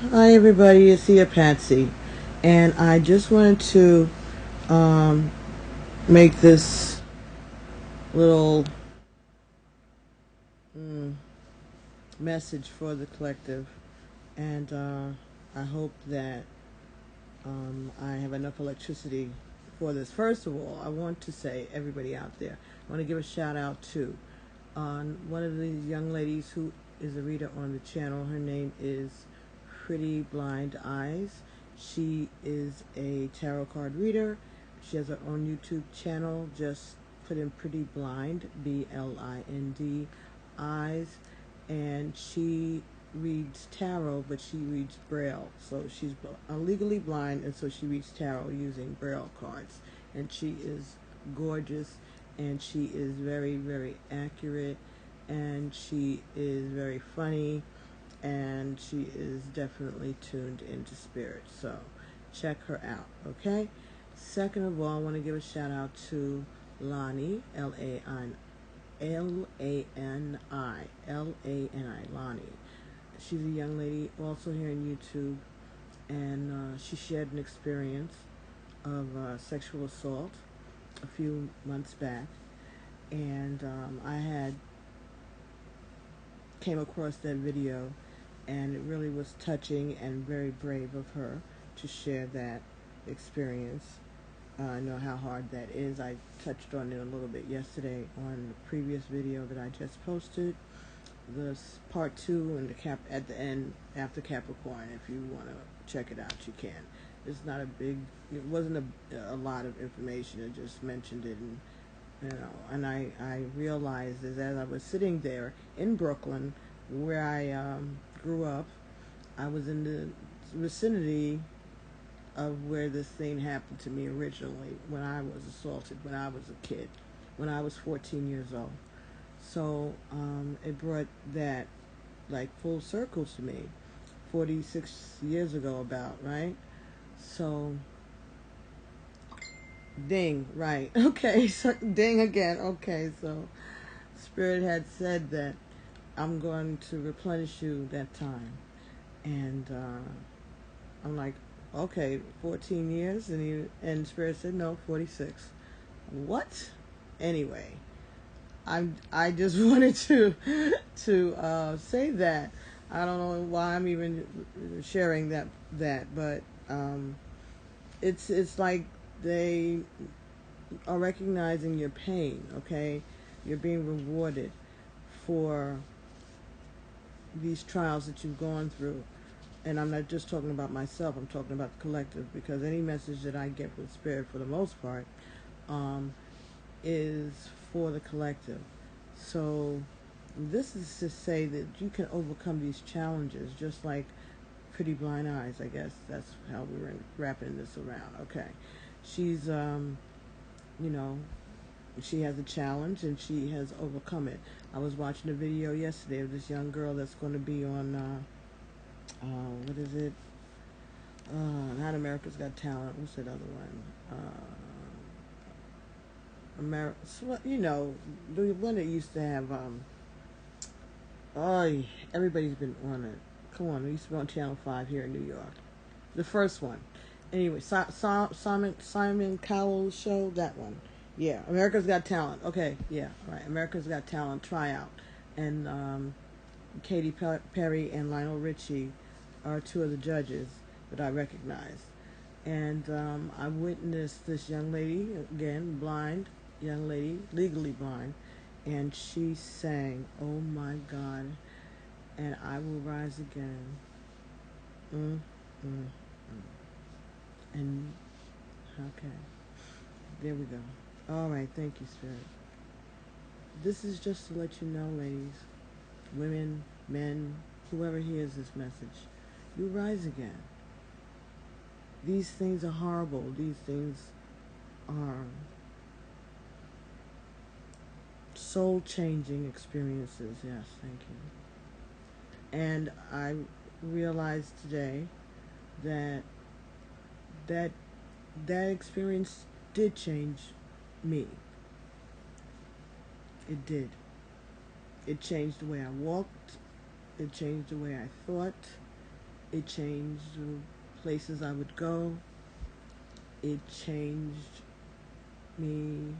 Hi everybody, it's Sia Patsy, and I just wanted to um, make this little message for the collective, and I hope that I have enough electricity for this. First of all, I want to say, everybody out there, I want to give a shout out to one of the young ladies who is a reader on the channel. Her name is Pretty Blind Eyes. She is a tarot card reader. She has her own YouTube channel. Just put in Pretty Blind, BLIND, eyes, and she reads tarot, but she reads Braille. So she's legally blind, and so she reads tarot using Braille cards. And she is gorgeous, and she is very, very accurate, and she is very funny, and she is definitely tuned into spirit. So check her out, okay? Second of all, I want to give a shout out to Lani, Lani, Lani. She's a young lady also here on YouTube, and she shared an experience of sexual assault a few months back, and I had came across that video, and it really was touching and very brave of her to share that experience. I know how hard that is. I touched on it a little bit yesterday on the previous video that I just posted. This part 2 and at the end after Capricorn. If you want to check it out, you can. It's not a big. It wasn't a lot of information. I just mentioned it, and I realized as I was sitting there in Brooklyn, where I grew up, I was in the vicinity of where this thing happened to me originally, when I was assaulted when I was a kid, when I was 14 years old. So it brought that like full circle to me 46 years ago about, right? So ding, right. Okay, so ding again. Okay, so Spirit had said that I'm going to replenish you that time. And I'm like, okay, 14 years? And Spirit said, no, 46. What? Anyway, I just wanted to say that. I don't know why I'm even sharing that, but it's like they are recognizing your pain. Okay, you're being rewarded for these trials that you've gone through. And I'm not just talking about myself, I'm talking about the collective, because any message that I get from Spirit, for the most part, is for the collective. So this is to say that you can overcome these challenges, just like Pretty Blind Eyes, I guess that's how we're wrapping this around. Okay. She's, you know, she has a challenge and she has overcome it. I was watching a video yesterday of this young girl that's going to be on, what is it? Not America's Got Talent. What's that other one? You know, the one that used to have, oh, everybody's been on it. Come on, we used to be on Channel 5 here in New York. The first one. Anyway, Simon Cowell's show, that one. Yeah, America's Got Talent. Okay, yeah, right. America's Got Talent tryout. And Katy Perry and Lionel Richie are two of the judges that I recognize. And I witnessed this young lady, again, blind young lady, legally blind, and she sang, "Oh my God, and I will rise again." Mm, mm, mm. And, okay, there we go. All right, thank you, Spirit. This is just to let you know, ladies, women, men, whoever hears this message, you rise again. These things are horrible. These things are soul-changing experiences. Yes, thank you. And I realized today that that that experience did change me. It did. It changed the way I walked. It changed the way I thought. It changed the places I would go. It changed me.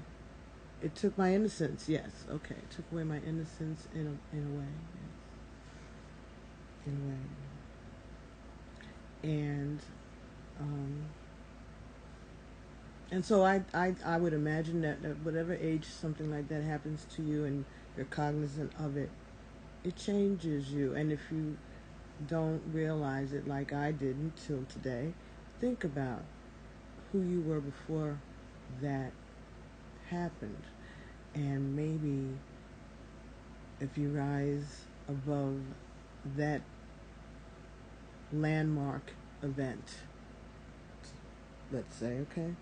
It took my innocence, yes. Okay, it took away my innocence in a way. Yes. In a way. And so I would imagine that at whatever age something like that happens to you and you're cognizant of it, it changes you. And if you don't realize it like I did until today, think about who you were before that happened. And maybe if you rise above that landmark event, let's say, okay,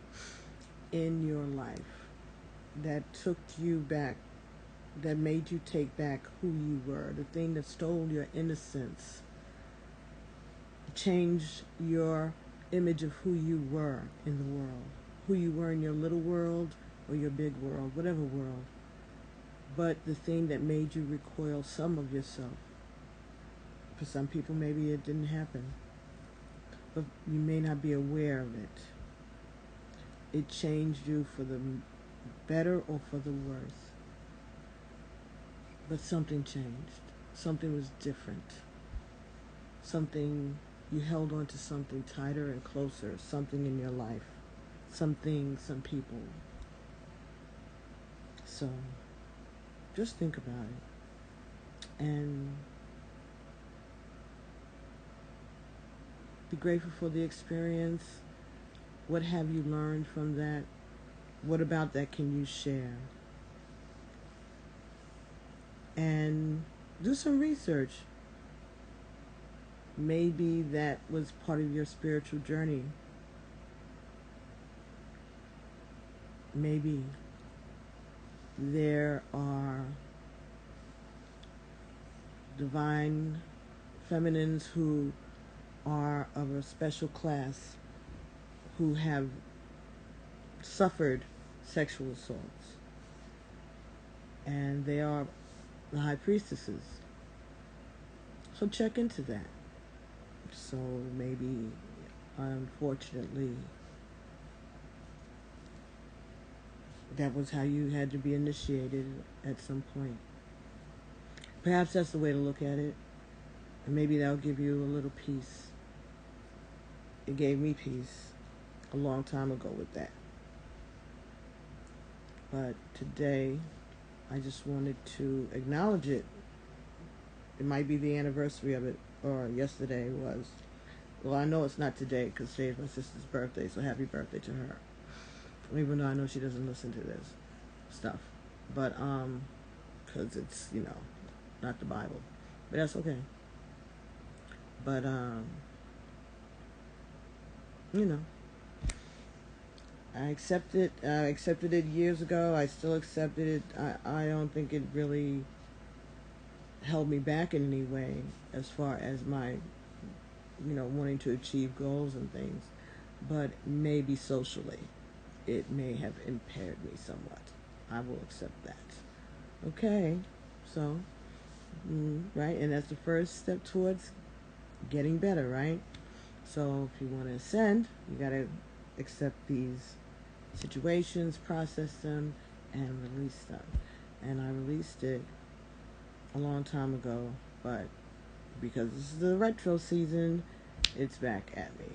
in your life that took you back, that made you take back who you were, the thing that stole your innocence, changed your image of who you were in the world, who you were in your little world or your big world, whatever world, but the thing that made you recoil some of yourself. For some people, maybe it didn't happen, but you may not be aware of it. It changed you for the better or for the worse. But something changed. Something was different. Something, you held on to something tighter and closer. Something in your life. Something, some people. So, just think about it. And be grateful for the experience. What have you learned from that? What about that can you share? And do some research. Maybe that was part of your spiritual journey. Maybe there are divine feminines who are of a special class, who have suffered sexual assaults, and they are the high priestesses. So check into that. So maybe, unfortunately, that was how you had to be initiated at some point. Perhaps that's the way to look at it, and maybe that'll give you a little peace. It gave me peace a long time ago with that. But today, I just wanted to acknowledge it. It might be the anniversary of it, or yesterday was. Well, I know it's not today because today is my sister's birthday, so happy birthday to her. Even though I know she doesn't listen to this stuff. But, because it's, not the Bible. But that's okay. But, I accepted it years ago. I still accepted it. I don't think it really held me back in any way as far as my, wanting to achieve goals and things. But maybe socially, it may have impaired me somewhat. I will accept that. Okay, so, right, and that's the first step towards getting better, right? So if you want to ascend, you got to accept these situations, process them, and release them. And I released it a long time ago, but because this is the retro season, it's back at me.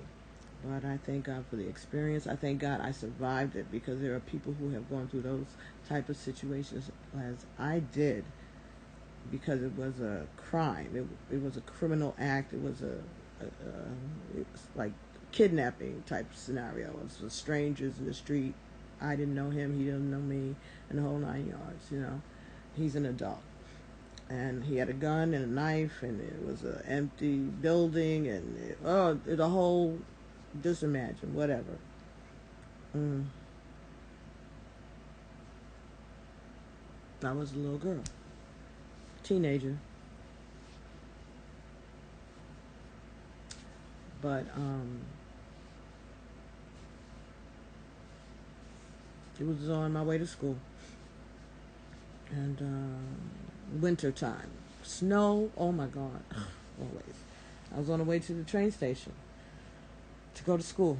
But I thank God for the experience. I thank God I survived it, because there are people who have gone through those type of situations as I did, because it was a crime. It was a criminal act. It was it was like kidnapping type scenario. It was strangers in the street. I didn't know him. He didn't know me, and the whole 9 yards. He's an adult, and he had a gun and a knife, and it was an empty building, and the whole, just imagine, whatever. I was a little girl, teenager, but it was on my way to school, and winter time, snow. Oh my God, always. I was on the way to the train station to go to school,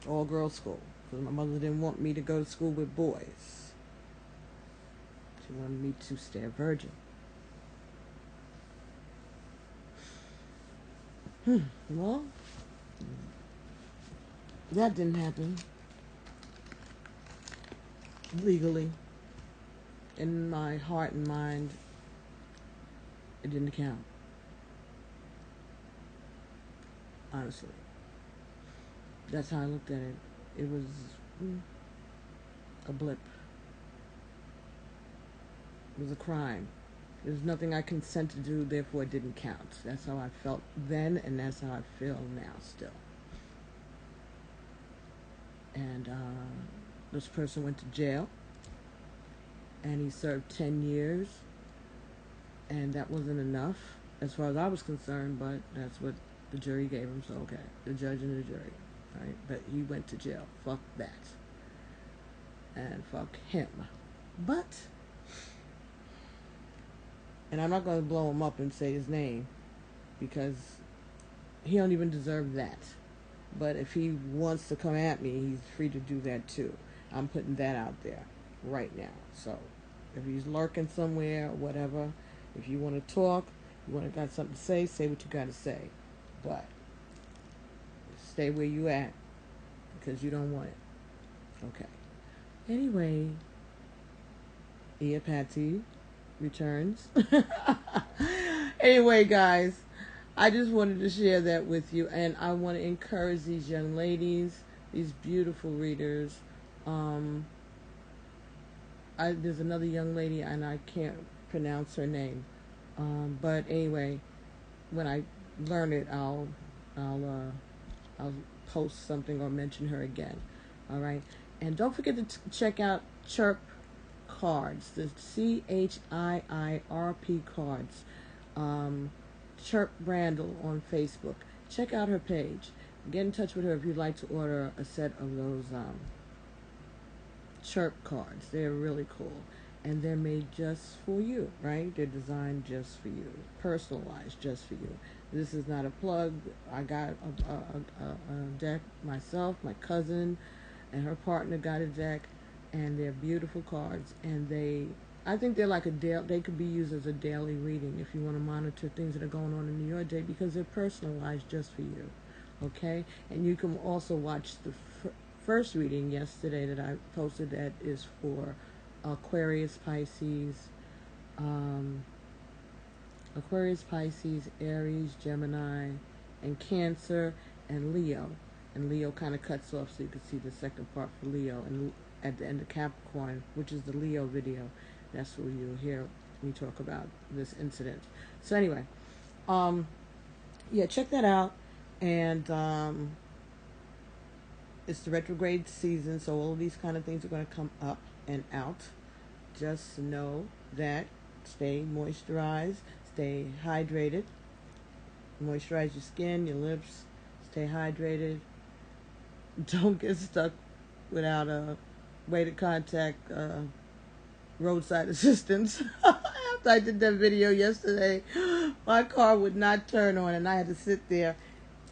all girls school, because my mother didn't want me to go to school with boys. She wanted me to stay a virgin. Well, that didn't happen legally. In my heart and mind, it didn't count. Honestly. That's how I looked at it. It was a blip. It was a crime. There's nothing I consented to do, therefore it didn't count. That's how I felt then, and that's how I feel now still. And this person went to jail, and he served 10 years, and that wasn't enough as far as I was concerned, but that's what the jury gave him, so okay. The judge and the jury, right? But he went to jail. Fuck that. And fuck him. But... and I'm not going to blow him up and say his name, because he don't even deserve that. But if he wants to come at me, he's free to do that too. I'm putting that out there right now. So if he's lurking somewhere or whatever, if you want to talk, you want to got something to say what you got to say. But stay where you at, because you don't want it. Okay. Anyway, Ia Patty returns. Anyway, guys, I just wanted to share that with you, and I want to encourage these young ladies, these beautiful readers. There's another young lady, and I can't pronounce her name, but anyway, when I learn it, I'll post something or mention her again. All right, and don't forget to check out Chirp Cards, the CHIIRP cards. Chirp Brandle on Facebook. Check out her page. Get in touch with her if you'd like to order a set of those Chirp cards. They're really cool, and they're made just for you, right? They're designed just for you, personalized just for you. This is not a plug. I got a deck myself. My cousin and her partner got a deck, and they're beautiful cards, and I think they're like they could be used as a daily reading if you want to monitor things that are going on in your day, because they're personalized just for you. Okay? And you can also watch the first reading yesterday that I posted that is for Aquarius, Pisces, Aries, Gemini, and Cancer, and Leo. And Leo kind of cuts off so you can see the second part for Leo. And at the end of Capricorn, which is the Leo video, that's where you'll hear me talk about this incident. So anyway, yeah, check that out. And it's the retrograde season, so all of these kind of things are going to come up and out. Just know that stay moisturized, stay hydrated, moisturize your skin, your lips, stay hydrated. Don't get stuck without a way to contact roadside assistance. After I did that video yesterday, my car would not turn on, and I had to sit there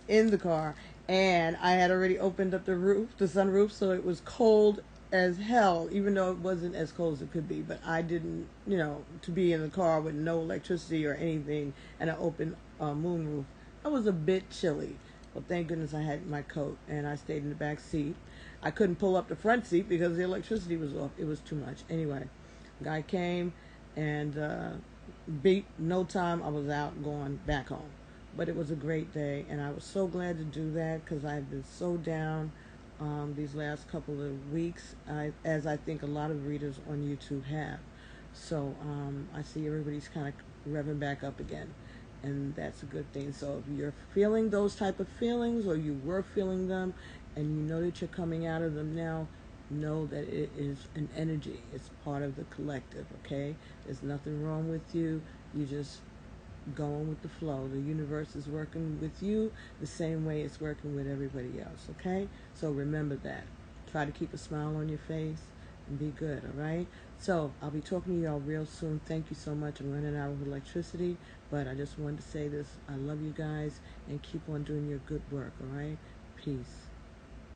in the car, and I had already opened up the sunroof, so it was cold as hell, even though it wasn't as cold as it could be. But I didn't, to be in the car with no electricity or anything, and an open moonroof. I was a bit chilly. Well, thank goodness I had my coat, and I stayed in the back seat. I couldn't pull up the front seat because the electricity was off. It was too much. Anyway, guy came, and beat no time, I was out going back home. But it was a great day, and I was so glad to do that, because I've been so down these last couple of weeks, as I think a lot of readers on YouTube have. So I see everybody's kind of revving back up again, and that's a good thing. So if you're feeling those type of feelings, or you were feeling them, and you know that you're coming out of them now, know that it is an energy. It's part of the collective, okay? There's nothing wrong with you. You just going with the flow. The universe is working with you the same way it's working with everybody else, okay? So remember that. Try to keep a smile on your face and be good, all right? So I'll be talking to y'all real soon. Thank you so much. I'm running out of electricity, but I just wanted to say this. I love you guys, and keep on doing your good work, all right? Peace.